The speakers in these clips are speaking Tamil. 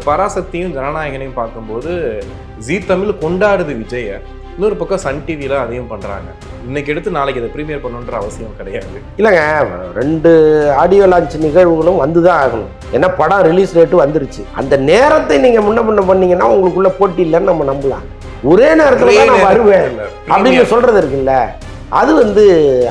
பராசக்தியும் ஜனநாயகனையும் பார்க்கும்போது ஜீ தமிழ் கொண்டாடுது விஜயை, இன்னொரு பக்கம் சன் டிவியில் அதையும் பண்ணுறாங்க. இன்னைக்கு எடுத்து நாளைக்கு அதை ப்ரீமியர் பண்ணணுன்ற அவசியம் கிடையாது. இல்லைங்க, 2 ஆடியோ லான்ச் நிகழ்வுகளும் வந்து தான் ஆகணும். ஏன்னா படம் ரிலீஸ் டேட்டு வந்துருச்சு. அந்த நேரத்தை நீங்கள் முன்ன பண்ணீங்கன்னா உங்களுக்குள்ள போட்டி இல்லைன்னு நம்ம நம்பலாம். ஒரே நேரத்தில் தான் நான் வருவேன் அப்படின்னு சொல்கிறது இருக்குல்ல,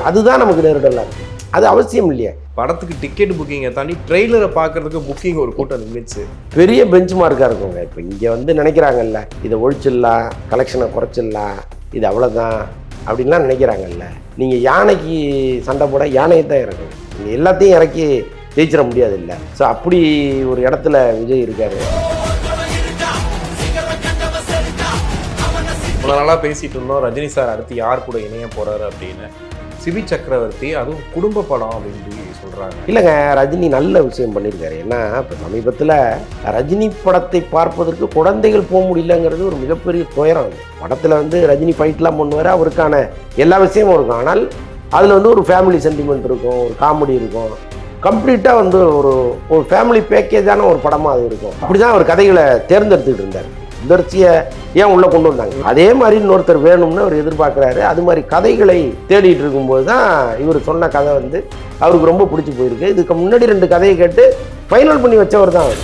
அதுதான் நமக்கு நேரிடலாம் இருக்குது. அது அவசியம் இல்லையா? படத்துக்கு டிக்கெட் புக்கிங்கை தாண்டி ட்ரெய்லரை பார்க்கறதுக்கு புக்கிங் ஒரு கூட்டம் நின்றுச்சு. பெரிய பெஞ்ச் மார்க்காக இருக்குங்க. இப்போ இங்கே நினைக்கிறாங்கல்ல, இதை ஒழிச்சிடலாம், கலெக்ஷனை குறைச்சிடலாம், இது அவ்வளோதான் அப்படின்லாம் நினைக்கிறாங்கல்ல. நீங்கள் யானைக்கு சண்டை போட யானையை தான் இறக்கணும், நீங்கள் எல்லாத்தையும் இறக்கி ஜெயிச்சிட முடியாது இல்லை. ஸோ அப்படி ஒரு இடத்துல விஜய் இருக்காரு. இவ்வளோ நாளாக பேசிகிட்டு இருந்தோம் ரஜினி சார் அடுத்து யார் கூட இணைய போகிறாரு அப்படின்னு. சிபி சக்கரவர்த்தி அதுவும் குடும்ப படம் அப்படின்னு சொல்கிறாங்க. இல்லைங்க, ரஜினி நல்ல விஷயம் பண்ணியிருக்காரு. ஏன்னா இப்போ சமீபத்தில் ரஜினி படத்தை பார்ப்பதற்கு குழந்தைகள் போக முடியலங்கிறது ஒரு மிகப்பெரிய துயரம். படத்தில் ரஜினி ஃபைட்லாம் பண்ணுவார், அவருக்கான எல்லா விஷயமும் இருக்கும். ஆனால் அதில் ஒரு ஃபேமிலி சென்டிமெண்ட் இருக்கும், ஒரு காமெடி இருக்கும், கம்ப்ளீட்டாக ஒரு ஃபேமிலி பேக்கேஜான ஒரு படமாக அது இருக்கும். அப்படி தான் அவர் கதைகளை தேர்ந்தெடுத்துக்கிட்டு இருந்தார். சுந்தர்சியை ஏன் உள்ளே கொண்டு வந்தாங்க, அதே மாதிரி இன்னொருத்தர் வேணும்னு அவர் எதிர்பார்க்குறாரு. அது மாதிரி கதைகளை தேடிட்டு இருக்கும்போது தான் இவர் சொன்ன கதை அவருக்கு ரொம்ப பிடிச்சி போயிருக்கு. இதுக்கு முன்னாடி 2 கதையை கேட்டு ஃபைனல் பண்ணி வச்சவர் தான் அவர்.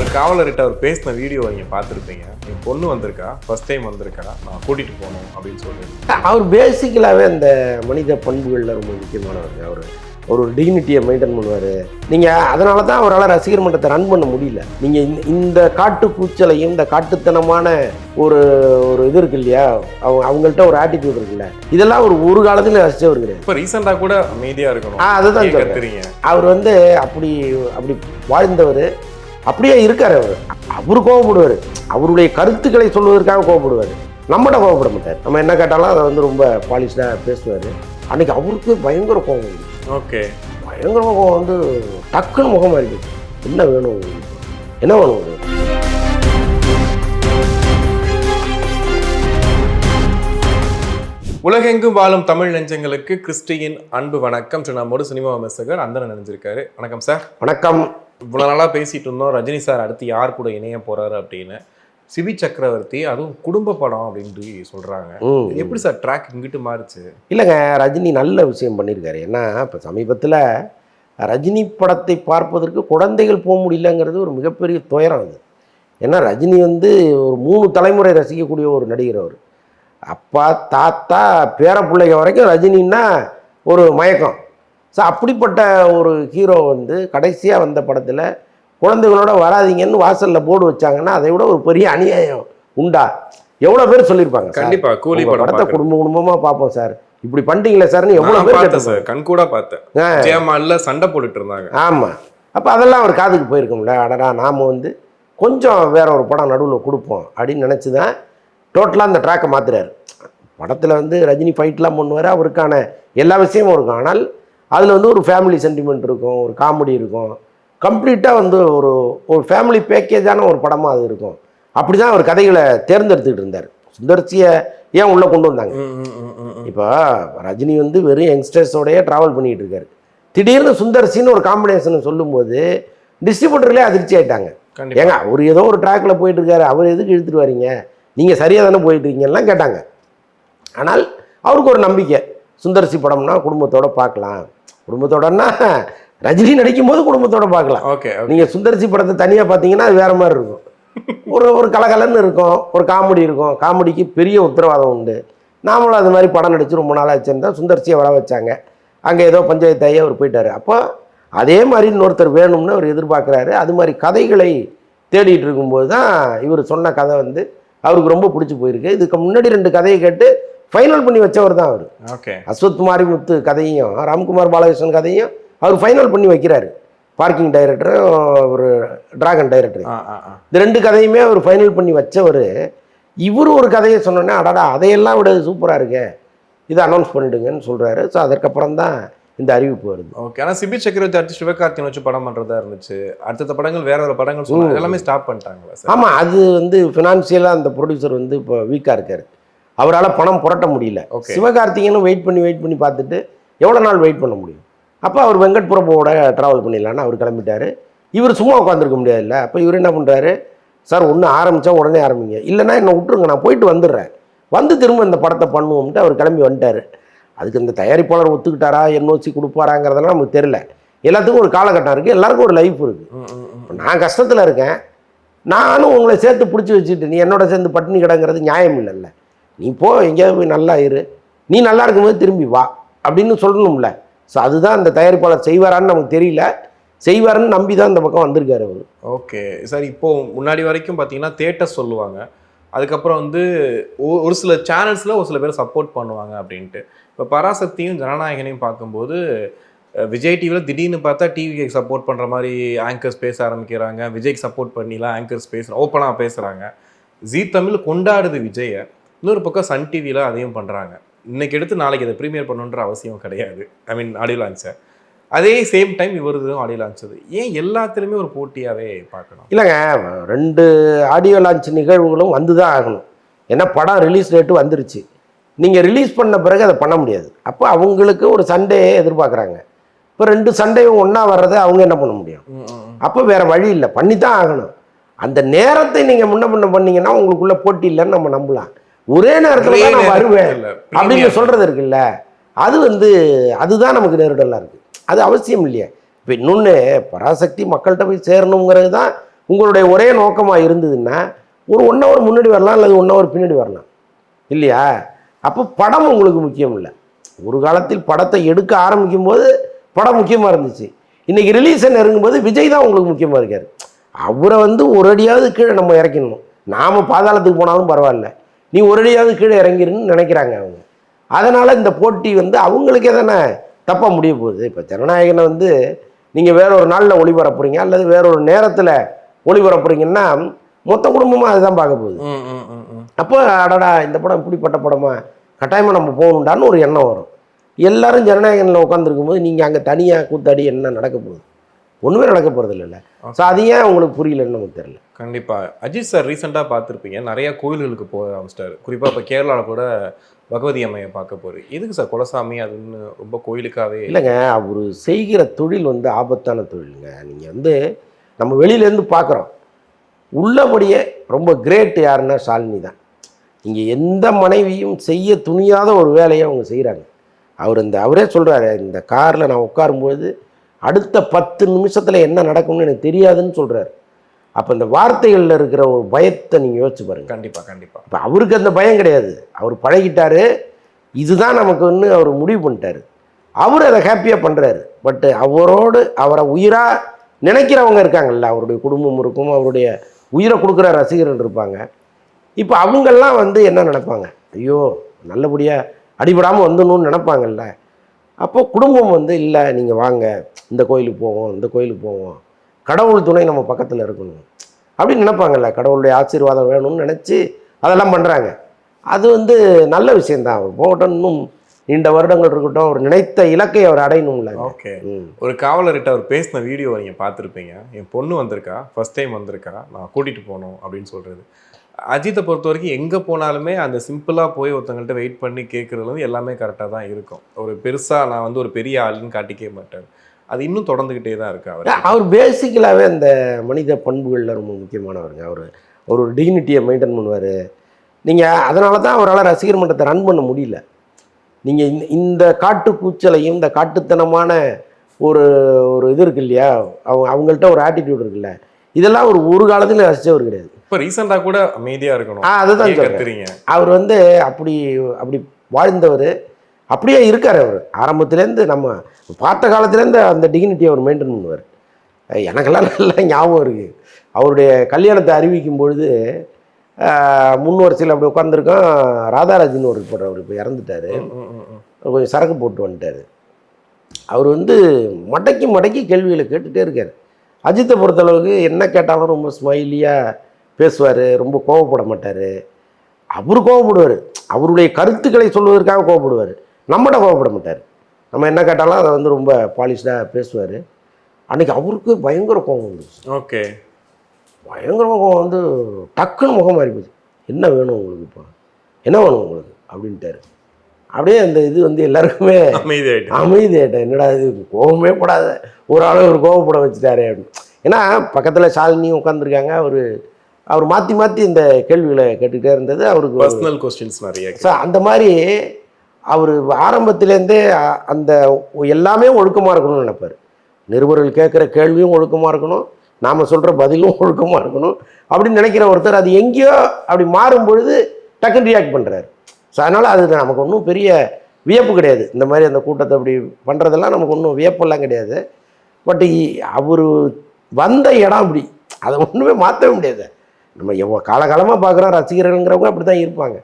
ஒரு காவலர்கிட்ட அவர் பேசின வீடியோ நீங்கள் பார்த்துருப்பீங்க. என் பொண்ணு வந்திருக்கா, ஃபர்ஸ்ட் டைம் வந்திருக்கா, நான் கூட்டிகிட்டு போகணும் அப்படின்னு சொல்லிட்டு. அவர் பேசிக்கலாகவே அந்த மனித பண்புகளில் ரொம்ப முக்கியமானவர். அவர் ஒரு டிக்னிட்டியை மெயின்டைன் பண்ணுவார். நீங்கள் அதனால தான் அவரால் ரசிகர் மன்றத்தை ரன் பண்ண முடியல. நீங்கள் இந்த காட்டு கூச்சலையும் இந்த காட்டுத்தனமான ஒரு இது இருக்கு இல்லையா, அவங்கள்ட்ட ஒரு ஆட்டிடியூட் இருக்குல்ல, இதெல்லாம் ஒரு காலத்தில் ரசிச்சவர் கிடையாது. இப்போ ரீசெண்டாக கூட அமைதியாக இருக்கணும், அதுதான் சொல்றீங்க. அவர் அப்படி வாழ்ந்தவர், அப்படியே இருக்கார். அவர் கோவப்படுவார், அவருடைய கருத்துக்களை சொல்வதற்காக கோவப்படுவார். நம்மகிட்ட கோவப்பட மாட்டார். நம்ம என்ன கேட்டாலும் அதை ரொம்ப பாலிஷ்டாக பேசுவார். அன்னைக்கு அவருக்கு பயங்கர கோவம். ஓகே, பயங்கர முகம் டக்குன்னு முகமாக இருக்குது. என்ன வேணும், என்ன வேணும்? உலகெங்கும் வாழும் தமிழ் நெஞ்சங்களுக்கு கிறிஸ்டியின் அன்பு வணக்கம். நம்மோடு சினிமா விமர்சகர் அந்தரன் நினைஞ்சிருக்காரு. வணக்கம் சார். வணக்கம். இவ்வளோ நாளாக பேசிட்டு இருந்தோம் ரஜினி சார் அடுத்து யார் கூட இணைய போறாரு அப்படின்னு. சிபி சக்கரவர்த்தி அதுவும் குடும்ப படம் அப்படின்னு சொல்றாங்க. எப்படி சார் ட்ராக் இங்கிட்டு மாறுச்சு? இல்லைங்க, ரஜினி நல்ல விஷயம் பண்ணியிருக்காரு. ஏன்னா இப்போ சமீபத்தில் ரஜினி படத்தை பார்ப்பதற்கு குழந்தைகள் போக முடியலங்கிறது ஒரு மிகப்பெரிய துயரம். அது ஏன்னா ரஜினி ஒரு 3 தலைமுறை ரசிக்கக்கூடிய ஒரு நடிகர். அவர் அப்பா, தாத்தா, பேர பிள்ளைங்க வரைக்கும் ரஜினின்னா ஒரு மயக்கம். ஸோ அப்படிப்பட்ட ஒரு ஹீரோ கடைசியாக வந்த படத்தில் குழந்தைகளோட வராதிங்கன்னு வாசலில் போர்டு வச்சாங்கன்னா அதை விட ஒரு பெரிய அநியாயம் உண்டா? எவ்வளோ பேர் சொல்லியிருப்பாங்க. கண்டிப்பாக கூலி படத்தை குடும்பமாக பார்ப்போம் சார், இப்படி பண்ணிட்டீங்களே சார்னு எவ்வளோ பேர் கேட்டேன் சார். கண் கூட பார்த்தேன், சண்டை போட்டுட்டு இருந்தாங்க. ஆமாம், அப்போ அதெல்லாம் அவர் காதுக்கு போயிருக்கோம்ல. அடடா, நாம் கொஞ்சம் வேற ஒரு படம் நடுவில் கொடுப்போம் அப்படின்னு நினச்சி தான் டோட்டலாக அந்த ட்ராக்கை மாற்றுறாரு. படத்தில் ரஜினி ஃபைட்லாம் பண்ணுவார், அவருக்கான எல்லா விஷயமும் இருக்கும். ஆனால் அதில் ஒரு ஃபேமிலி சென்டிமெண்ட் இருக்கும், ஒரு காமெடி இருக்கும், கம்ப்ளீட்டாக ஒரு ஃபேமிலி பேக்கேஜான ஒரு படமாக அது இருக்கும். அப்படி தான் அவர் கதைகளை தேர்ந்தெடுத்துக்கிட்டு இருந்தார். சுந்தர்சியை ஏன் உள்ளே கொண்டு வந்தாங்க. இப்போ ரஜினி வெறும் யங்ஸ்டர்ஸோடையே ட்ராவல் பண்ணிகிட்டு இருக்காரு. திடீர்னு சுந்தர்சின்னு ஒரு காம்பினேஷன் சொல்லும்போது டிஸ்ட்ரிபியூட்டர்லேயே அதிர்ச்சி ஆகிட்டாங்க. ஏங்க, அவர் ஏதோ ஒரு ட்ராக்கில் போயிட்டுருக்காரு, அவர் எதுக்கு இழுத்துட்டு வரீங்க, நீங்கள் சரியாக தானே போயிட்டுருக்கீங்கலாம் கேட்டாங்க. ஆனால் அவருக்கு ஒரு நம்பிக்கை, சுந்தர்சி படம்னா குடும்பத்தோடு பார்க்கலாம். குடும்பத்தோடனா ரஜினி நடிக்கும் போது குடும்பத்தோட பார்க்கலாம். ஓகே, நீங்கள் சுந்தர்சி படத்தை தனியாக பார்த்தீங்கன்னா அது வேறு மாதிரி இருக்கும். ஒரு கலகலன்னு இருக்கும், ஒரு காமெடி இருக்கும். காமெடிக்கு பெரிய உத்தரவாதம் உண்டு. நாமளும் அது மாதிரி படம் நடித்து ரொம்ப நாளாக வச்சுருந்தா சுந்தர்சியை வர வச்சாங்க. அங்கே ஏதோ பஞ்சாயத்தாகி அவர் போயிட்டார். அப்போ அதே மாதிரி இன்னொருத்தர் வேணும்னு அவர் எதிர்பார்க்குறாரு. அது மாதிரி கதைகளை தேடிட்டு இருக்கும்போது தான் இவர் சொன்ன கதை அவருக்கு ரொம்ப பிடிச்சி போயிருக்கு. இதுக்கு முன்னாடி 2 கதையை கேட்டு ஃபைனல் பண்ணி வச்சவர் தான் அவர். ஓகே, அஸ்வத் மாரிமுத்து கதையும் ராம்குமார் பாலகிருஷ்ணன் கதையும் அவர் ஃபைனல் பண்ணி வைக்கிறாரு. பார்க்கிங் டைரக்டரும் ஒரு டிராகன் டைரக்டர், இந்த 2 கதையுமே அவர் ஃபைனல் பண்ணி வச்சவர். இவர் ஒரு கதையை சொன்னோன்னே அடடா அதையெல்லாம் விட சூப்பராக இருக்கே, இதை அனௌன்ஸ் பண்ணிடுங்கன்னு சொல்கிறாரு. ஸோ அதற்கப்புறம் தான் இந்த அறிவிப்பு வருது. ஓகே, ஆனால் சிபி சக்கரவர்த்தி அடுத்து சிவகார்த்திகேயன் வச்சு படம் பண்ணுறதா இருந்துச்சு. அடுத்த படங்கள் வேற ஒரு படங்கள் சொன்னாங்க, எல்லாமே ஸ்டாப் பண்ணிட்டாங்களா சார்? ஆமாம், அது ஃபினான்ஷியலாக அந்த ப்ரொடியூசர் இப்போ வீக்காக இருக்கார், அவரால் பணம் புரட்ட முடியல. சிவகார்த்திகேயனும் வெயிட் பண்ணி பார்த்துட்டு எவ்வளோ நாள் வெயிட் பண்ண முடியும். அப்போ அவர் வெங்கட் பிரபுவோட ட்ராவல் பண்ணிடலான்னு அவர் கிளம்பிட்டார். இவர் சும்மா உட்காந்துருக்க முடியாதுல்ல. அப்போ இவர் என்ன பண்ணுறாரு, சார் ஒன்று ஆரம்பித்தா உடனே ஆரம்பிங்க, இல்லைன்னா என்னை விட்டுருங்க, நான் போயிட்டு வந்துடுறேன், வந்து திரும்ப இந்த படத்தை பண்ணுவோம்ட்டு அவர் கிளம்பி வந்துட்டார். அதுக்கு இந்த தயாரிப்பாளர் ஒத்துக்கிட்டாரா, என்ஓசி கொடுப்பாராங்கிறதெல்லாம் நமக்கு தெரியல. எல்லாத்துக்கும் ஒரு காலகட்டம் இருக்குது, எல்லாருக்கும் ஒரு லைஃப் இருக்குது. இப்போ நான் கஷ்டத்தில் இருக்கேன், நானும் உங்களை சேர்த்து பிடிச்சி வச்சுட்டு நீ என்னோட சேர்ந்து பட்டினி கிடங்கிறது நியாயம் இல்லைல்ல. நீ போ எங்கேயாவது போய் நல்லா இரு, நீ நல்லா இருக்கும்போது திரும்பி வா அப்படின்னு சொல்லணும்ல. ஸோ அதுதான் அந்த தயாரிப்பாளர் செய்வாரான்னு நமக்கு தெரியல, செய்வாருன்னு நம்பி தான் இந்த பக்கம் வந்திருக்காரு அவர். Okay sir. இப்போது முன்னாடி வரைக்கும் பார்த்தீங்கன்னா தேட்டர் சொல்லுவாங்க, அதுக்கப்புறம் வந்து ஒரு சில சேனல்ஸில் ஒரு சில பேர் சப்போர்ட் பண்ணுவாங்க அப்படின்ட்டு. இப்போ பராசக்தியும் ஜனநாயகனையும் பார்க்கும்போது விஜய் டிவியில் திடீர்னு பார்த்தா டிவிக்கு சப்போர்ட் பண்ணுற மாதிரி ஆங்கர்ஸ் பேச ஆரம்பிக்கிறாங்க, விஜய்க்கு சப்போர்ட் பண்ணிலாம் ஆங்கர்ஸ் ஓப்பனாக பேசுகிறாங்க. ஜீ தமிழ் கொண்டாடுது விஜயை, இன்னொரு பக்கம் சன் டிவியில் அதையும் பண்ணுறாங்க. இன்னைக்கு எடுத்து நாளைக்கு அதை ப்ரீமியர் பண்ணணுன்ற அவசியம் கிடையாது, ஐ மீன் ஆடியோ லான்ச்சை. அதே சேம் டைம் இவருதும் ஆடியோ லான்ச்சது, ஏன் எல்லாத்துலேயுமே ஒரு போட்டியாகவே பார்க்கணும்? இல்லைங்க, 2 ஆடியோ லான்ச் நிகழ்வுகளும் வந்து தான் ஆகணும். ஏன்னா படம் ரிலீஸ் டேட்டு வந்துருச்சு, நீங்கள் ரிலீஸ் பண்ண பிறகு அதை பண்ண முடியாது. அப்போ அவங்களுக்கு ஒரு சண்டே எதிர்பார்க்குறாங்க. இப்போ 2 சண்டையும் ஒன்றா வர்றதை அவங்க என்ன பண்ண முடியும்? அப்போ வேறு வழி இல்லை, பண்ணி தான் ஆகணும். அந்த நேரத்தை நீங்கள் முன்ன பண்ணீங்கன்னா உங்களுக்குள்ள போட்டி இல்லைன்னு நம்ம நம்பலாம். ஒரே நேரத்தில் தான் நான் வருவேன் அப்படின்னு சொல்கிறது இருக்குல்ல, அது அதுதான் நமக்கு நெருடலாக இருக்குது. அது அவசியம் இல்லையா? இப்போ இன்னொன்று, பராசக்தி மக்கள்கிட்ட போய் சேரணுங்கிறது தான் உங்களுடைய ஒரே நோக்கமாக இருந்ததுன்னா ஒரு 1 hour முன்னாடி வரலாம், அல்லது 1 hour பின்னாடி வரலாம் இல்லையா? அப்போ படம் உங்களுக்கு முக்கியம் இல்லை. ஒரு காலத்தில் படத்தை எடுக்க ஆரம்பிக்கும் போது படம் முக்கியமாக இருந்துச்சு. இன்றைக்கி ரிலீஸை நெருங்கும்போது விஜய் தான் உங்களுக்கு முக்கியமாக இருக்கார். அவரை ஒரு அடியாவது கீழே நம்ம இறக்கிடணும். நாம் பாதாளத்துக்கு போனாலும் பரவாயில்ல, நீ ஒரு அடியாவது கீழே இறங்கிருன்னு நினைக்கிறாங்க அவங்க. அதனால் இந்த போட்டி அவங்களுக்கே தானே தப்பாக முடிய போகுது. இப்போ ஜனநாயகனை நீங்கள் வேற ஒரு நாளில் ஒளிபரப்புறீங்க, அல்லது வேற ஒரு நேரத்தில் ஒளிபரப்புறீங்கன்னா மொத்த குடும்பமாக அதுதான் பார்க்க போகுது. அப்போ அடடா இந்த படம் இப்படிப்பட்ட படமா, கட்டாயமாக நம்ம போகணுண்டான்னு ஒரு எண்ணம் வரும். எல்லாரும் ஜனநாயகனில் உட்காந்துருக்கும் போது நீங்கள் அங்கே தனியாக கூத்தாடி என்ன நடக்க போகுது? ஒன்றுமே நடக்க போகிறது இல்லைல்ல. ஸோ அது ஏன் உங்களுக்கு புரியலன்னு நமக்கு தெரியல. கண்டிப்பாக அஜித் சார் ரீசெண்டாக பார்த்துருப்பீங்க, நிறையா கோயில்களுக்கு போக ஆரம்பிச்சிட்டாரு. குறிப்பாக இப்போ கேரளாவில் கூட பகவதி அம்மையை பார்க்க போகிறேன். எதுக்கு சார் குலசாமி அதுன்னு ரொம்ப கோயிலுக்காகவே? இல்லைங்க, அவர் செய்கிற தொழில் ஆபத்தான தொழிலுங்க. நீங்கள் நம்ம வெளியிலேருந்து பார்க்குறோம், உள்ளபடியே ரொம்ப கிரேட் யாருன்னா ஷாலினி தான். இங்கே எந்த மனைவியும் செய்ய துணியாத ஒரு வேலையை அவங்க செய்கிறாங்க. அவரே சொல்கிறாரு, இந்த காரில் நான் உட்காரும்போது அடுத்த 10 நிமிஷத்தில் என்ன நடக்கும்னு எனக்கு தெரியாதுன்னு சொல்கிறாரு. அப்போ இந்த வார்த்தைகளில் இருக்கிற ஒரு பயத்தை நீங்கள் யோசிச்சு பாருங்க. கண்டிப்பாக. இப்போ அவருக்கு அந்த பயம் கிடையாது, அவர் பழகிட்டாரு, இதுதான் நமக்கு அவர் முடிவு பண்ணிட்டாரு. அவர் அதை ஹாப்பியாக பண்ணுறாரு. பட் அவரை உயிராக நினைக்கிறவங்க இருக்காங்கல்ல, அவருடைய குடும்பம் இருக்கும், அவருடைய உயிரை கொடுக்குற ரசிகர்கள் இருப்பாங்க. இப்போ அவங்கெல்லாம் என்ன நினைப்பாங்க, ஐயோ நல்லபடியாக அடிபடாமல் வந்துடணும்னு நினைப்பாங்கல்ல. அப்போ குடும்பம் இல்லை நீங்கள் வாங்க இந்த கோயிலுக்கு போவோம், இந்த கோயிலுக்கு போவோம், கடவுள் துணை நம்ம பக்கத்தில் இருக்கணும் அப்படின்னு நினைப்பாங்கல்ல. கடவுளுடைய ஆசீர்வாதம் வேணும்னு நினச்சி அதெல்லாம் பண்ணுறாங்க. அது நல்ல விஷயந்தான். அவர் போகட்டும், இன்னும் நீண்ட வருடங்கள் இருக்கட்டும், அவர் நினைத்த இலக்கை அவர் அடையணும்ல. ஓகே. ஒரு காவலர்கிட்ட அவர் பேசின வீடியோ நீங்கள் பார்த்துருப்பீங்க. என் பொண்ணு வந்திருக்கா, ஃபர்ஸ்ட் டைம் வந்திருக்கா, நான் கூட்டிகிட்டு போகணும் அப்படின்னு சொல்கிறது. அஜித்தை பொறுத்த வரைக்கும் எங்கே போனாலுமே அந்த சிம்பிளாக போய் ஒருத்தங்கள்ட்ட வெயிட் பண்ணி கேட்குறது எல்லாமே கரெக்டாக தான் இருக்கும். ஒரு பெருசாக நான் ஒரு பெரிய ஆளுன்னு காட்டிக்கவே மாட்டேன். அது இன்னும் தொடர்ந்துக்கிட்டே தான் இருக்கு. அவர் பேசிக்கலாகவே அந்த மனித பண்புகளில் ரொம்ப முக்கியமானவருங்க. அவர் ஒரு டிக்னிட்டியை மெயின்டைன் பண்ணுவார். நீங்கள் அதனால தான் அவரால் ரசிகர் மன்றத்தை ரன் பண்ண முடியல. நீங்கள் இந்த காட்டு கூச்சலையும் இந்த காட்டுத்தனமான ஒரு இது இருக்கு இல்லையா, அவங்கள்ட்ட ஒரு ஆட்டிடியூட் இருக்குல்ல, இதெல்லாம் ஒரு காலத்தில் ரசித்தவர் கிடையாது. இப்போ ரீசெண்டாக கூட அமைதியாக இருக்கணும், அதுதான் சொல்கிறீங்க. அவர் அப்படி வாழ்ந்தவர், அப்படியே இருக்கார். அவர் ஆரம்பத்துலேருந்து நம்ம பார்த்த காலத்துலேருந்து அந்த டிக்னிட்டியை அவர் மெயின்டைன் பண்ணுவார். எனக்கெல்லாம் நல்லா ஞாபகம் இருக்குது. அவருடைய கல்யாணத்தை அறிவிக்கும் பொழுது முன்வரிசையில் அப்படி உட்காந்துருக்கோம். ராதாராஜன் ஒரு போடுற, அவர் இப்போ இறந்துட்டார், கொஞ்சம் சரக்கு போட்டு வந்துட்டார். அவர் மடக்கி கேள்விகளை கேட்டுகிட்டே இருக்கார். அஜித்தை பொறுத்தளவுக்கு என்ன கேட்டாலும் ரொம்ப ஸ்மைலியாக பேசுவார், ரொம்ப கோவப்பட மாட்டார். அவர் கோவப்படுவார், அவருடைய கருத்துக்களை சொல்வதற்காக கோவப்படுவார், நம்மகிட்ட கோவப்பட மாட்டார். நம்ம என்ன கேட்டாலும் அதை ரொம்ப பாலிஷ்டாக பேசுவார். அன்றைக்கி அவருக்கு பயங்கர கோவம் வந்துச்சு. ஓகே, பயங்கரமாக கோவம் டக்குன்னு முகம் மாறி போச்சு. என்ன வேணும் உங்களுக்கு, இப்போ என்ன வேணும் உங்களுக்கு அப்படின்ட்டார். அப்படியே அந்த இது எல்லாருக்குமே அமைதியாயிட்டேன். என்னடா இது, கோவமே படாத ஒரு ஆளை ஒரு கோவப்பட வச்சுட்டாரு அப்படின்னு. ஏன்னா பக்கத்தில் ஷாலினியும் உட்காந்துருக்காங்க, அவர் மாற்றி மாற்றி இந்த கேள்விகளை கேட்டுக்கிட்டே இருந்தது அவருக்கு. பர்சனல் கொஸ்டின்ஸ் நிறைய. ஸோ அந்த மாதிரி அவர் ஆரம்பத்துலேருந்தே அந்த எல்லாமே ஒழுக்கமாக இருக்கணும்னு நினைப்பார். நிருபர்கள் கேட்குற கேள்வியும் ஒழுக்கமாக இருக்கணும், நாம் சொல்கிற பதிலும் ஒழுக்கமாக இருக்கணும் அப்படின்னு நினைக்கிற ஒருத்தர் அது எங்கேயோ அப்படி மாறும் பொழுது டக்குன்னு ரியாக்ட் பண்ணுறாரு. ஸோ அதனால் அது நமக்கு ஒன்றும் பெரிய வியப்பு கிடையாது. இந்த மாதிரி அந்த கூட்டத்தை அப்படி பண்ணுறதெல்லாம் நமக்கு ஒன்றும் வியப்பெல்லாம் கிடையாது. பட் அவர் வந்த இடம் அப்படி, அதை ஒன்றுமே மாற்றவே முடியாது. நம்ம காலகாலமாக பார்க்குறோம், ரசிகர்கள்ங்கிறவங்க அப்படி தான் இருப்பாங்க.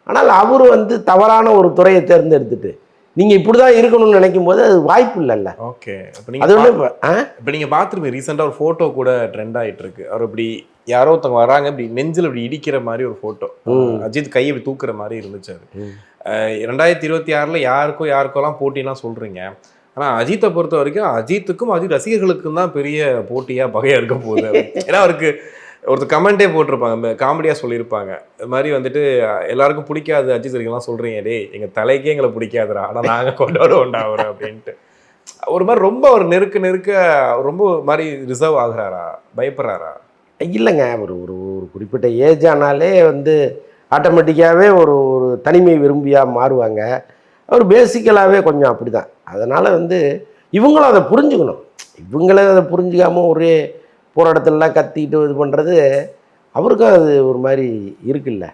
ஆனால் அவர் தவறான ஒரு துறையை தேர்ந்தெடுத்துட்டு நீங்கள் இப்படி தான் இருக்கணும்னு நினைக்கும் போது அது வாய்ப்பு இல்லைல்ல. ஓகே, அது ஒன்று. இப்போ நீங்கள் பார்த்துருப்பீங்க, ரீசெண்டாக ஒரு ஃபோட்டோ கூட ட்ரெண்ட் ஆகிட்டு இருக்கு. அவர் இப்படி யாரோ ஒருத்தவங்க வராங்க, இப்படி நெஞ்சில் இப்படி இடிக்கிற மாதிரி ஒரு ஃபோட்டோ, அஜித் கையை இப்படி தூக்குற மாதிரி இருந்துச்சு. அது 2026 யாருக்கோலாம் போட்டிலாம் சொல்கிறீங்க. ஆனால் அஜித்தை பொறுத்த வரைக்கும் அஜித்துக்கும் அஜித் ரசிகர்களுக்கும் தான் பெரிய போட்டியாக பகையாக இருக்க போகுது. ஏன்னா அவருக்கு ஒருத்தர் கமெண்டே போட்டிருப்பாங்க, காமெடியாக சொல்லியிருப்பாங்க, இது மாதிரி எல்லாருக்கும் பிடிக்காது அஜித் வரைக்கும்லாம் சொல்கிறீங்க, டே எங்கள் தலைக்கே எங்களை பிடிக்காதுடா, ஆனால் நாங்கள் கொண்டாடுவோம்டா அவர் அப்படின்ட்டு. ஒரு மாதிரி ரொம்ப அவர் நெருக்க ரொம்ப மாதிரி ரிசர்வ் ஆகுறாரா, பயப்படுறாரா? இல்லைங்க, ஒரு ஒரு ஒரு குறிப்பிட்ட ஏஜ் ஆனாலே ஆட்டோமேட்டிக்காகவே ஒரு தனிமை விரும்பியாக மாறுவாங்க. அவர் பேசிக்கலாகவே கொஞ்சம் அப்படி தான். அதனால் இவங்களும் அதை புரிஞ்சுக்கணும். இவங்களே அதை புரிஞ்சுக்காமல் ஒரே போராட்டத்திலலாம் கத்திக்கிட்டு இது பண்ணுறது அவருக்கும் அது ஒரு மாதிரி இருக்குல்ல.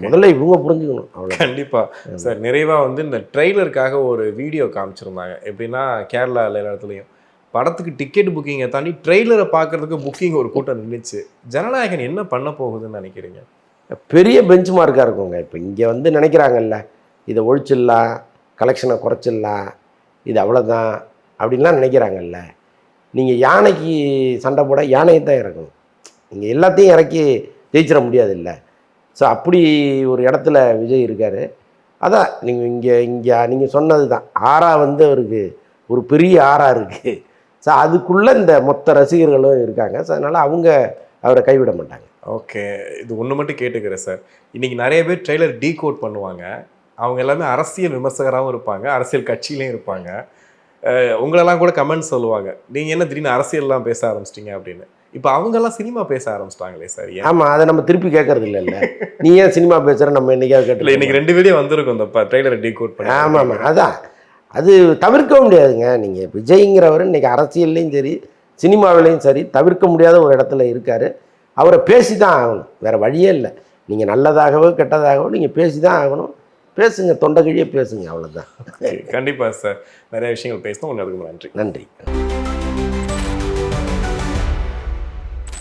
முதல்ல இவங்க புரிஞ்சுக்கணும். அவ்வளோ. கண்டிப்பாக சார். நிறைவாக இந்த ட்ரெய்லருக்காக ஒரு வீடியோ காமிச்சிருந்தாங்க. எப்படின்னா கேரளாவில் எல்லா இடத்துலையும் படத்துக்கு டிக்கெட் புக்கிங்கை தாண்டி ட்ரெய்லரை பார்க்குறதுக்கு புக்கிங் ஒரு கூட்டம் நின்றுச்சு. ஜனநாயகன் என்ன பண்ண போகுதுன்னு நினைக்கிறீங்க? பெரிய பெஞ்ச் மார்க்காக இருக்குங்க. இப்போ இங்கே நினைக்கிறாங்கல்ல, இதை ஒழிச்சிடலாம், கலெக்ஷனை குறைச்சிடலாம், இது அவ்வளோதான் அப்படின்லாம் நினைக்கிறாங்கல்ல. நீங்கள் யானைக்கு சண்டை போட யானையை தான் இறக்கணும். நீங்கள் எல்லாத்தையும் இறக்கி ஜெயிச்சிட முடியாது இல்லை. ஸோ அப்படி ஒரு இடத்துல விஜய் இருக்கார். அதான் இங்கே நீங்கள் சொன்னது தான். ஆறா அவருக்கு ஒரு பெரிய ஆறா இருக்குது. ஸோ அதுக்குள்ளே இந்த மொத்த ரசிகர்களும் இருக்காங்க. ஸோ அதனால் அவங்க அவரை கைவிட மாட்டாங்க. ஓகே, இது ஒன்று மட்டும் கேட்டுக்கிறேன் சார். இன்றைக்கி நிறைய பேர் ட்ரெய்லர் டீகோட் பண்ணுவாங்க. அவங்க எல்லாமே அரசியல் விமர்சகராகவும் இருப்பாங்க, அரசியல் கட்சியிலையும் இருப்பாங்க. உங்களெல்லாம் கூட கமெண்ட் சொல்லுவாங்க, நீங்கள் என்ன திடீர்னு அரசியல்லாம் பேச ஆரம்பிச்சிட்டிங்க அப்படின்னு. இப்போ அவங்கெல்லாம் சினிமா பேச ஆரம்பிச்சிட்டாங்களே சார். ஆமாம், அதை நம்ம திருப்பி கேட்கறது இல்லைல்ல. நீ ஏன் சினிமா பேசுகிற, நம்ம என்னைக்காவது கேட்டல. இன்றைக்கி 2 வீடியோ வந்திருக்கும் இந்த ட்ரெய்லரை டீகோட் பண்ணி. ஆமாம், அதான் அது தவிர்க்க முடியாதுங்க. நீங்கள் விஜய்ங்கிறவர் இன்றைக்கி அரசியல்லையும் சரி சினிமாவிலையும் சரி தவிர்க்க முடியாத ஒரு இடத்துல இருக்கார். அவரை பேசி தான் ஆகணும், வேறு வழியே இல்லை. நீங்கள் நல்லதாகவோ கெட்டதாகவோ நீங்கள் பேசி தான் ஆகணும். பேசுங்க, தொண்டை கிழியே பேசுங்க, அவ்வளோதான். கண்டிப்பாக சார். நிறைய விஷயங்கள் பேசணும். உங்களுக்கு நன்றி. நன்றி.